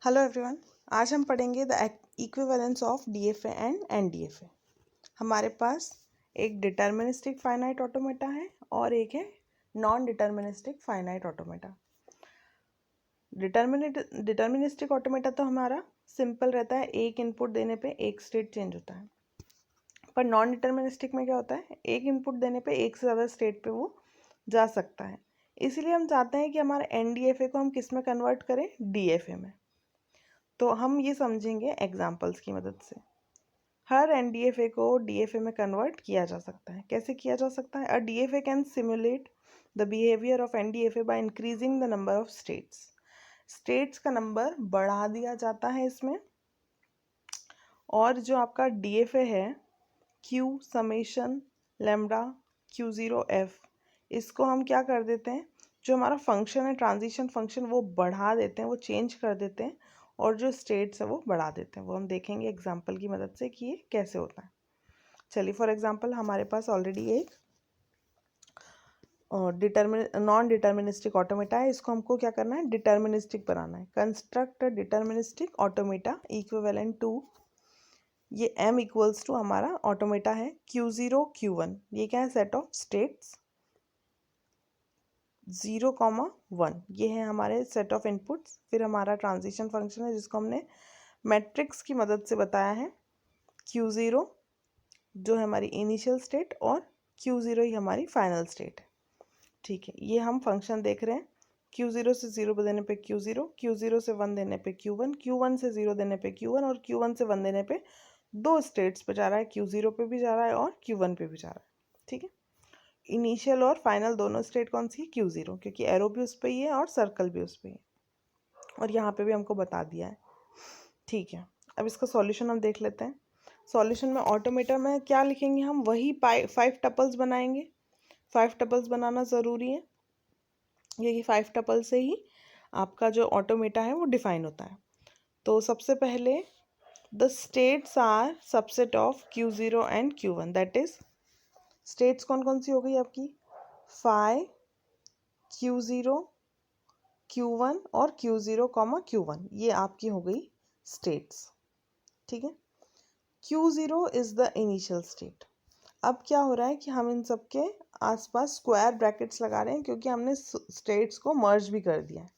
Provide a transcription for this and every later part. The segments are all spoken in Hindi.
Hello everyone. आज हम पढ़ेंगे the equivalence of DFA and NDFA. हमारे पास एक डिटर्मिनिस्टिक फाइनाइट ऑटोमेटा है और एक है non deterministic finite automata. Deterministic automata तो हमारा सिंपल रहता है, एक इनपुट देने पे एक स्टेट चेंज होता है। पर नॉन डिटर्मिनिस्टिक में क्या होता है, एक इनपुट देने पे एक से ज़्यादा स्टेट पे वो जा सकता है। इसीलिए हम चाहते हैं कि हमारे एनडीएफए को हम किस में कन्वर्ट करें, डीएफए में। तो हम ये समझेंगे एग्जाम्पल्स की मदद से। हर एनडीएफए को डीएफए में कन्वर्ट किया जा सकता है। कैसे किया जा सकता है? A DFA can simulate the behaviour of NDFA by increasing the number of states. States का नंबर बढ़ा दिया जाता है इसमें, और जो आपका डीएफए है क्यू समेशन लेमडा Q0F, इसको हम क्या कर देते हैं, जो हमारा फंक्शन है ट्रांजिशन फंक्शन, वो बढ़ा देते हैं, वो चेंज कर देते हैं, और जो स्टेट्स है वो बढ़ा देते हैं। वो हम देखेंगे एग्जांपल की मदद से कि ये कैसे होता है। चलिए, फॉर एग्जांपल हमारे पास ऑलरेडी एक नॉन डिटर्मिनिस्टिक ऑटोमेटा है। इसको हमको क्या करना है, डिटर्मिनिस्टिक बनाना है। Construct deterministic automata equivalent to, ये m इक्वल्स टू हमारा ऑटोमेटा है Q0 Q1। ये क्या है, सेट ऑफ स्टेट्स 0,1। ये है हमारे सेट ऑफ इनपुट्स। फिर हमारा ट्रांजिशन फंक्शन है जिसको हमने मैट्रिक्स की मदद से बताया है। Q0 जो है हमारी इनिशियल स्टेट और Q0 ही हमारी फाइनल स्टेट है। ठीक है, ये हम फंक्शन देख रहे हैं। Q0 से 0 देने पे Q0, Q0 से 1 देने पे Q1, Q1 से 0 देने पे Q1 और Q1 से 1 देने पे दो स्टेट्स पे जा रहा है, Q0 पे भी जा रहा है और Q1 पे भी जा रहा है। ठीक है, इनिशियल और फाइनल दोनों स्टेट कौन सी है, Q0, क्योंकि एरो भी उस पर ही है और सर्कल भी उस पर ही है, और यहाँ पे भी हमको बता दिया है। ठीक है, अब इसका सॉल्यूशन हम देख लेते हैं। सॉल्यूशन में ऑटोमेटा में क्या लिखेंगे, हम वही 5 टपल्स बनाएंगे। 5 टपल्स बनाना ज़रूरी है क्योंकि 5 टपल से ही आपका जो ऑटोमेटा है वो डिफाइन होता है। तो सबसे पहले the states are subset of Q0 and Q1, that is states कौन कौन सी हो गई आपकी, फाई, Q0, Q1 और Q0, Q1, ये आपकी हो गई स्टेट्स। ठीक है, Q0 is the initial state. अब क्या हो रहा है कि हम इन सब के आसपास स्क्वायर ब्रैकेट्स लगा रहे हैं क्योंकि हमने स्टेट्स को मर्ज भी कर दिया है।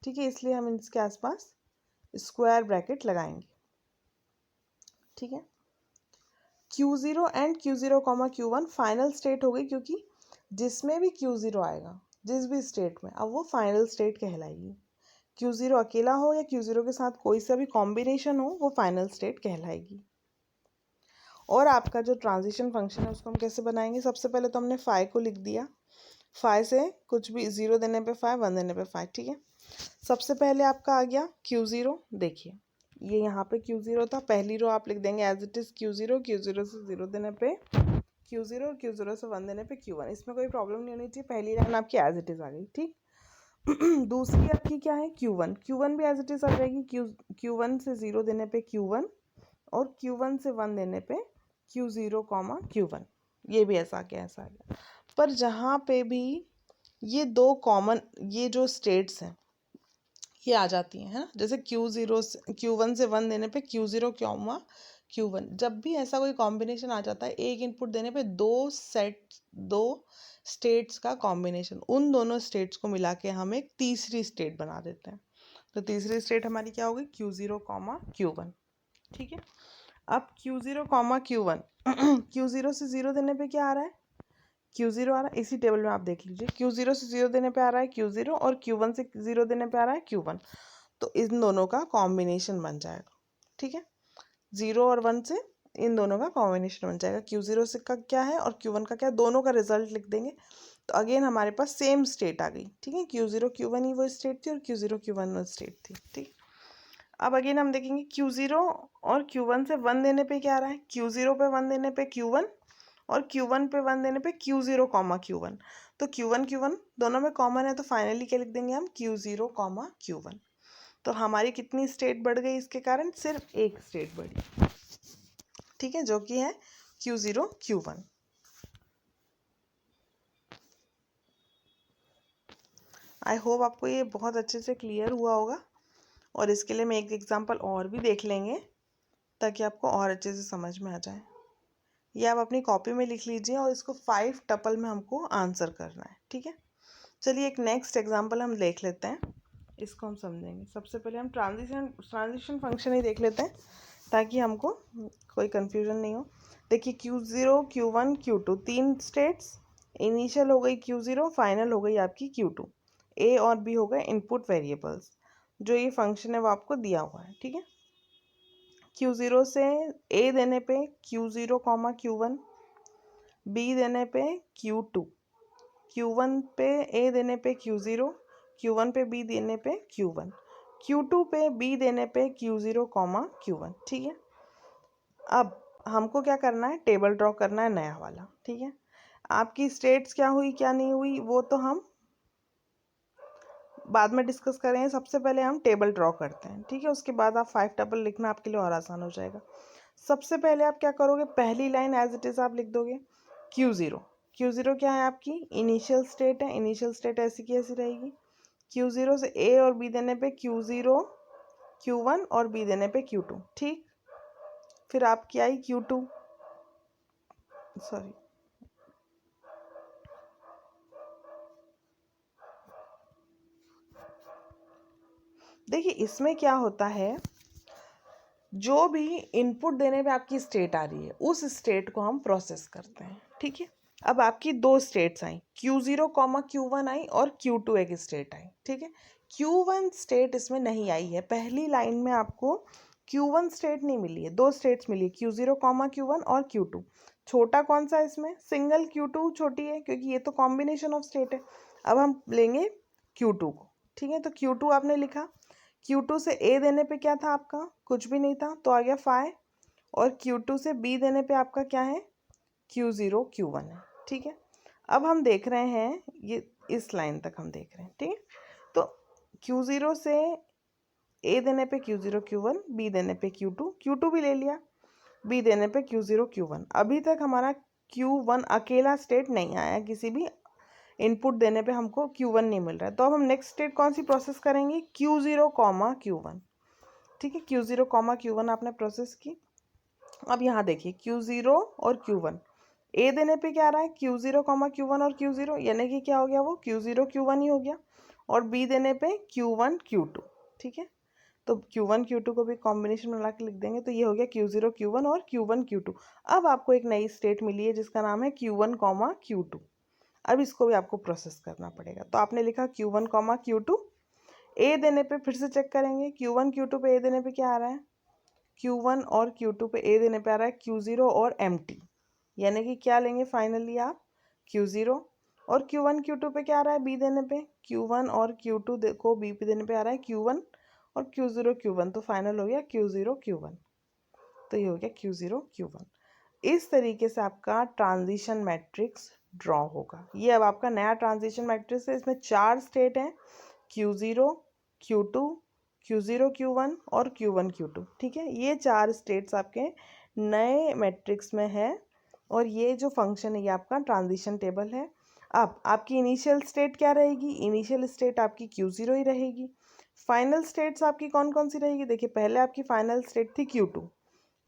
ठीक है, इसलिए हम इसके आसपास स्क्वायर ब्रैकेट लगाएंगे। ठीक है, Q0 and Q0, Q1 final state हो गई, क्योंकि जिसमें भी Q0 आएगा जिस भी स्टेट में, अब वो फाइनल स्टेट कहलाएगी। Q0 अकेला हो या Q0 के साथ कोई सा भी कॉम्बिनेशन हो, वो फाइनल स्टेट कहलाएगी। और आपका जो ट्रांजिशन फंक्शन है उसको हम कैसे बनाएंगे, सबसे पहले तो हमने फाई को लिख दिया। फाई से कुछ भी 0 देने पे फाई, 1 देने पे फाई। ठीक है, सबसे पहले आपका आ गया Q0। देखिए, ये यहाँ पे Q0 था, पहली रो आप लिख देंगे as it is Q0। Q0 से 0 देने पे Q0 और Q0 से 1 देने पे Q1। इसमें कोई प्रॉब्लम नहीं होनी चाहिए, पहली लाइन आपकी एज इट इज आ गई। ठीक, दूसरी आपकी क्या है, Q1। Q1 भी एज इट इज आ जाएगी। Q1 से 0 देने पे Q1 और Q1 से 1 देने पे Q0, Q1। ये भी ऐसा आ गया। पर जहाँ पे भी ये दो कॉमन, ये जो स्टेट्स हैं ये आ जाती हैं, है ना, जैसे Q0 से Q1 से 1 देने पे Q0, Q1, जब भी ऐसा कोई कॉम्बिनेशन आ जाता है, एक इनपुट देने पे दो स्टेट्स का कॉम्बिनेशन, उन दोनों स्टेट्स को मिला के हम एक तीसरी स्टेट बना देते हैं। तो तीसरी स्टेट हमारी क्या होगी, Q0, Q1। ठीक है, अब Q0, Q1 Q0 से 0 देने पे क्या आ रहा है, Q0 आ रहा है। इसी टेबल में आप देख लीजिए, Q0 से 0 देने पे आ रहा है Q0 और Q1 से 0 देने पे आ रहा है Q1। तो इन दोनों का कॉम्बिनेशन बन जाएगा। ठीक है, 0 और 1 से इन दोनों का कॉम्बिनेशन बन जाएगा। Q0 से का क्या है और Q1 का क्या है, दोनों का रिजल्ट लिख देंगे। तो अगेन हमारे पास सेम स्टेट आ गई। ठीक है, Q0, Q1 ही वो स्टेट थी और Q0, Q1 वो स्टेट थी। ठीक, अब अगेन हम देखेंगे Q0 और Q1 से 1 देने पे क्या आ रहा है, Q0 पे 1 देने पे Q1 और Q1 पे 1 देने पे Q0, Q1। तो Q1 दोनों में कॉमन है, तो फाइनली क्या लिख देंगे हम, Q0, Q1। तो हमारी कितनी स्टेट बढ़ गई इसके कारण, सिर्फ एक स्टेट बढ़ी। ठीक है, जो कि है Q0, Q1। आई होप आपको ये बहुत अच्छे से क्लियर हुआ होगा। और इसके लिए मैं एक एग्जांपल और भी देख लेंगे ताकि आपको और अच्छे से समझ में आ जाए। ये आप अपनी कॉपी में लिख लीजिए और इसको 5 टपल में हमको आंसर करना है, ठीक है। चलिए एक नेक्स्ट एग्जांपल हम देख लेते हैं, इसको हम समझेंगे। सबसे पहले हम ट्रांजिशन फंक्शन ही देख लेते हैं ताकि हमको कोई कन्फ्यूजन नहीं हो। देखिए Q0, Q1, Q2 तीन स्टेट्स, इनिशियल हो गई Q0, फाइनल हो गई आपकी Q2। ए और बी हो गए इनपुट वेरिएबल्स, जो ये फंक्शन है वो आपको दिया हुआ है, ठीक है। Q0 से ए देने पे Q0, Q1, बी देने पे Q2, Q1 पे ए देने पे Q0, Q1 पे बी देने पे Q1, Q2 पे बी देने पे Q0, Q1, ठीक है। अब हमको क्या करना है, टेबल ड्रॉ करना है नया वाला, ठीक है। आपकी स्टेट्स क्या हुई क्या नहीं हुई वो तो हम बाद में डिस्कस करेंगे। सबसे पहले हम टेबल ड्रॉ करते हैं, ठीक है। उसके बाद आप 5 टेबल लिखना आपके लिए और आसान हो जाएगा। सबसे पहले आप क्या करोगे, पहली लाइन एज इट इज़ आप लिख दोगे Q0। Q0 क्या है, आपकी इनिशियल स्टेट है। इनिशियल स्टेट ऐसी की ऐसी रहेगी। Q0 से ए और बी देने पे Q0, Q1 और बी देने पे Q2, ठीक। फिर आपकी आई Q2, सॉरी देखिए इसमें क्या होता है, जो भी इनपुट देने पे आपकी स्टेट आ रही है उस स्टेट को हम प्रोसेस करते हैं, ठीक है। अब आपकी दो स्टेट्स आई, Q0, Q1 आई और Q2 एक स्टेट आई, ठीक है। Q1 स्टेट इसमें नहीं आई है। पहली लाइन में आपको Q1 स्टेट नहीं मिली है, दो स्टेट्स मिली है, Q0, Q1 और Q2। छोटा कौन सा इसमें, सिंगल Q2 छोटी है क्योंकि ये तो कॉम्बिनेशन ऑफ स्टेट है। अब हम लेंगे Q2 को, ठीक है। तो Q2 आपने लिखा, Q2 से A देने पे क्या था आपका, कुछ भी नहीं था तो आ गया फाइ, और Q2 से B देने पे आपका क्या है, Q0, Q1 है, ठीक है। अब हम देख रहे हैं ये इस लाइन तक हम देख रहे हैं, ठीक है। तो Q0 से A देने पे Q0, Q1, B देने पे Q2, Q2 भी ले लिया, B देने पे Q0, Q1। अभी तक हमारा Q1 अकेला स्टेट नहीं आया, किसी भी इनपुट देने पे हमको Q1 नहीं मिल रहा है। तो अब हम नेक्स्ट स्टेट कौन सी प्रोसेस करेंगे, Q0, Q1, ठीक है। Q0, Q1 आपने प्रोसेस की। अब यहाँ देखिए Q0 और Q1, ए देने पे क्या आ रहा है, Q0, Q1 और Q0, यानी कि क्या हो गया, वो Q0, Q1 ही हो गया। और बी देने पे Q1, Q2, ठीक है। तो Q1, Q2 को भी कॉम्बिनेशन बना के लिख देंगे, तो ये हो गया Q0, Q1 और Q1, Q2। अब आपको एक नई स्टेट मिली है जिसका नाम है Q1, Q2। अब इसको भी आपको प्रोसेस करना पड़ेगा। तो आपने लिखा Q1, Q2, ए देने पे फिर से चेक करेंगे, Q1, Q2 पे ए देने पे क्या आ रहा है, Q1 और Q2 पे ए देने पे आ रहा है Q0 और एम्प्टी, यानी कि क्या लेंगे फाइनली आप, Q0। और Q1, Q2 पे क्या आ रहा है, बी देने पे, Q1 और Q2 को बी पे देने पे आ रहा है Q1 और Q0, Q1, तो फाइनल हो गया Q0, Q1। तो ये हो गया Q0, Q1। इस तरीके से आपका ट्रांजिशन मैट्रिक्स ड्रॉ होगा। ये अब आपका नया ट्रांजिशन मैट्रिक्स है। इसमें 4 स्टेट हैं, Q0, Q2, Q0, Q1 और Q1, Q2, ठीक है। ये 4 स्टेट्स आपके नए मैट्रिक्स में है और ये जो फंक्शन है ये आपका ट्रांजिशन टेबल है। अब आपकी इनिशियल स्टेट क्या रहेगी, इनिशियल स्टेट आपकी Q0 ही रहेगी। फाइनल स्टेट्स आपकी कौन कौन सी रहेगी, देखिए पहले आपकी फाइनल स्टेट थी Q2।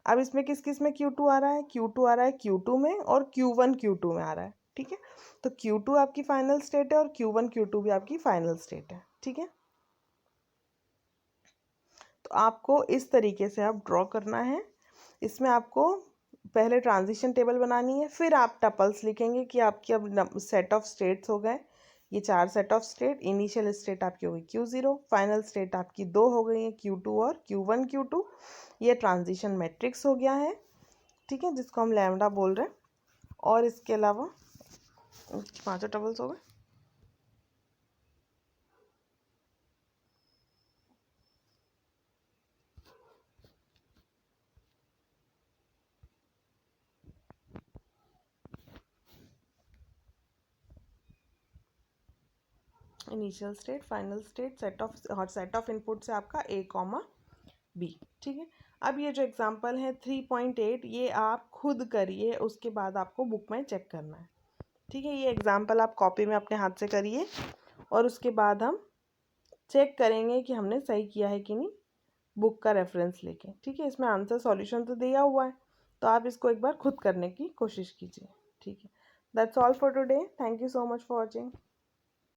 अब इसमें किस किस में Q2 आ रहा है, Q2 आ रहा है Q2 में और Q1, Q2 में आ रहा है, ठीक है। तो Q2 आपकी फाइनल स्टेट है और Q1, Q2 भी आपकी फाइनल स्टेट है, ठीक है। तो आपको इस तरीके से आप ड्रॉ करना है। इसमें आपको पहले ट्रांजिशन टेबल बनानी है, फिर आप टपल्स लिखेंगे कि आपकी अब सेट ऑफ स्टेट्स हो गए। ये 4 set of state, initial state आपकी हो गई Q0, फाइनल स्टेट आपकी 2 हो गई है Q2 और Q1, Q2। ये ट्रांजिशन मैट्रिक्स हो गया है, ठीक है, जिसको हम लैम्डा बोल रहे हैं। और इसके अलावा 5 टबल्स हो गए। Initial state, final state, set of input से आपका A, B, ठीक है। अब ये जो एग्जांपल है 3.8, ये आप खुद करिए, उसके बाद आपको बुक में चेक करना है, ठीक है। ये एग्जांपल आप कॉपी में अपने हाथ से करिए और उसके बाद हम चेक करेंगे कि हमने सही किया है कि नहीं बुक का रेफरेंस लेके। ठीक है, इसमें आंसर सॉल्यूशन तो दिया हुआ है, तो आप इसको एक बार खुद करने की कोशिश कीजिए। ठीक है, that's all for today. Thank you so much for watching.